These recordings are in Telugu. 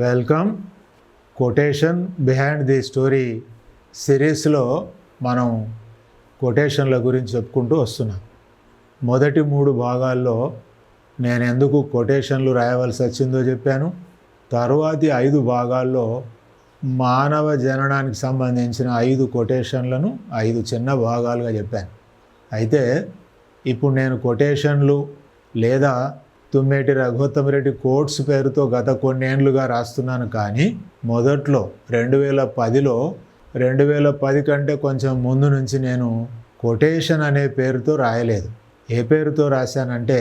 Welcome. Quotation behind the story సిరీస్లో మనం కొటేషన్ల గురించి చెప్పుకుంటూ వస్తున్నాం. మొదటి 3 భాగాల్లో నేను ఎందుకు కొటేషన్లు రాయవలసి వచ్చిందో చెప్పాను. తరువాతి 5 భాగాల్లో మానవ జననానికి సంబంధించిన 5 కొటేషన్లను 5 చిన్న భాగాలుగా చెప్పాను. అయితే ఇప్పుడు నేను కొటేషన్లు లేదా తుమ్మేటి రఘుత్తమరెడ్డి కోట్స్ పేరుతో గత కొన్నేళ్లుగా రాస్తున్నాను. కానీ మొదట్లో 2010లో 2010 కంటే కొంచెం ముందు నుంచి నేను కొటేషన్ అనే పేరుతో రాయలేదు. ఏ పేరుతో రాశానంటే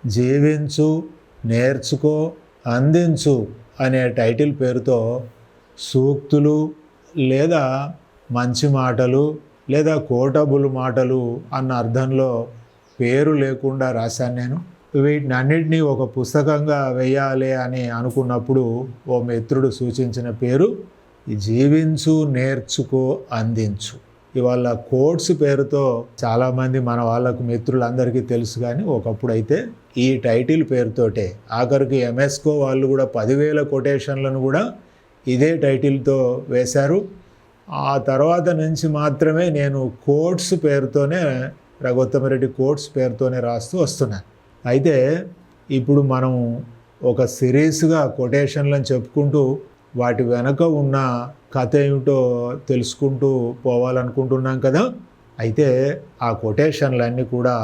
జీవించు, నేర్చుకో, అందించు అనే టైటిల్ పేరుతో సూక్తులు లేదా మంచి మాటలు లేదా కోటబుల్ మాటలు అన్న అర్థంలో పేరు లేకుండా రాశాను. నేను వీటిని అన్నిటినీ ఒక పుస్తకంగా వేయాలి అని అనుకున్నప్పుడు ఓ మిత్రుడు సూచించిన పేరు జీవించు, నేర్చుకో, అందించు. ఇవాళ కోట్స్ పేరుతో చాలామంది మన వాళ్ళకు మిత్రులందరికీ తెలుసు. కానీ ఒకప్పుడు అయితే ఈ టైటిల్ పేరుతోటే ఆఖరికి ఎంఎస్కో వాళ్ళు కూడా 10,000 కొటేషన్లను కూడా ఇదే టైటిల్తో వేశారు. ఆ తర్వాత నుంచి మాత్రమే నేను కోట్స్ పేరుతోనే రఘుత్తమరెడ్డి కోట్స్ పేరుతోనే రాస్తూ వస్తున్నాను. అయితే ఇప్పుడు మనం ఒక సిరీస్గా కొటేషన్లను చెప్పుకుంటూ వాటి వెనక ఉన్న కథ ఏమిటో తెలుసుకుంటూ పోవాలనుకుంటున్నాం కదా. అయితే ఆ కొటేషన్లన్నీ కూడా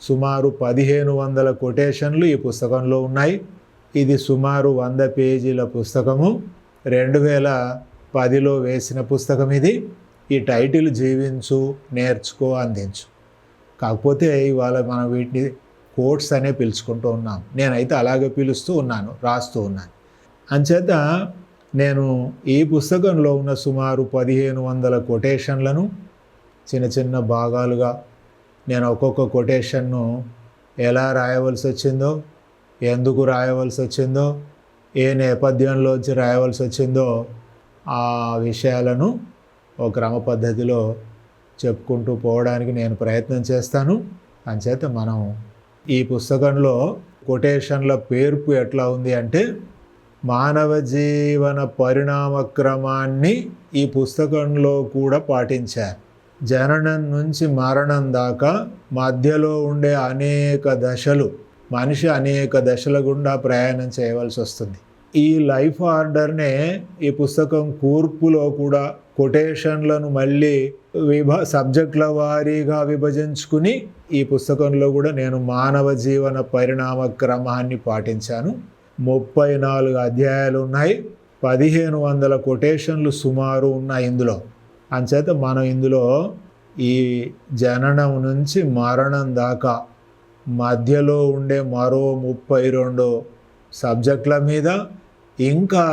సుమారు 1500 కొటేషన్లు ఈ పుస్తకంలో ఉన్నాయి. ఇది సుమారు 100 పేజీల పుస్తకము. 2010లో వేసిన పుస్తకం ఇది. ఈ టైటిల్ జీవించు, నేర్చుకో, అందించు. కాకపోతే ఇవాళ మనం వీటిని కోట్స్ అనే పిలుచుకుంటూ ఉన్నాం. నేనైతే అలాగే పిలుస్తూ ఉన్నాను, రాస్తూ ఉన్నాను. అంచేత నేను ఈ పుస్తకంలో ఉన్న సుమారు 1500 కొటేషన్లను చిన్న చిన్న భాగాలుగా నేను ఒక్కొక్క కొటేషన్ను ఎలా రాయవలసి వచ్చిందో, ఎందుకు రాయవలసి వచ్చిందో, ఏ నేపథ్యంలోంచి రాయవలసి వచ్చిందో ఆ విషయాలను ఒక క్రమ పద్ధతిలో చెప్పుకుంటూ పోవడానికి నేను ప్రయత్నం చేస్తాను. అంచేత మనం ఈ పుస్తకంలో కొటేషన్ల పేర్పు ఎట్లా ఉంది అంటే మానవ జీవన పరిణామ క్రమాన్ని ఈ పుస్తకంలో కూడా పాటించారు. జననం నుంచి మరణం దాకా మధ్యలో ఉండే అనేక దశలు, మనిషి అనేక దశల గుండా ప్రయాణం చేయవలసి వస్తుంది. ఈ లైఫ్ ఆర్డర్నే ఈ పుస్తకం కూర్పులో కూడా కొటేషన్లను మళ్ళీ సబ్జెక్టుల వారీగా విభజించుకుని ఈ పుస్తకంలో కూడా నేను మానవ జీవన పరిణామ క్రమాన్ని పాటించాను. 34 అధ్యాయాలు ఉన్నాయి. 1500 కొటేషన్లు సుమారు ఉన్నాయి ఇందులో. అంచేత మనం ఇందులో ఈ జననం నుంచి మరణం దాకా మధ్యలో ఉండే మరో 32 సబ్జెక్టుల మీద ఇంకా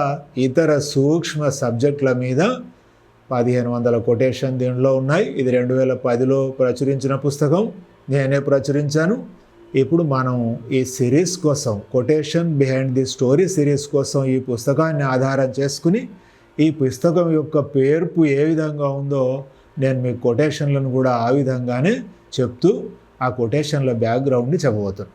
ఇతర సూక్ష్మ సబ్జెక్టుల మీద 1500 కొటేషన్ దీనిలో ఉన్నాయి. ఇది 2010లో ప్రచురించిన పుస్తకం, నేనే ప్రచురించాను. ఇప్పుడు మనం ఈ సిరీస్ కోసం, quotation behind the story series కోసం ఈ పుస్తకాన్ని ఆధారం చేసుకుని ఈ పుస్తకం యొక్క పేర్పు ఏ విధంగా ఉందో నేను మీ కొటేషన్లను కూడా ఆ విధంగానే చెప్తూ ఆ కొటేషన్ల బ్యాక్గ్రౌండ్ని చెప్పబోతున్నాను.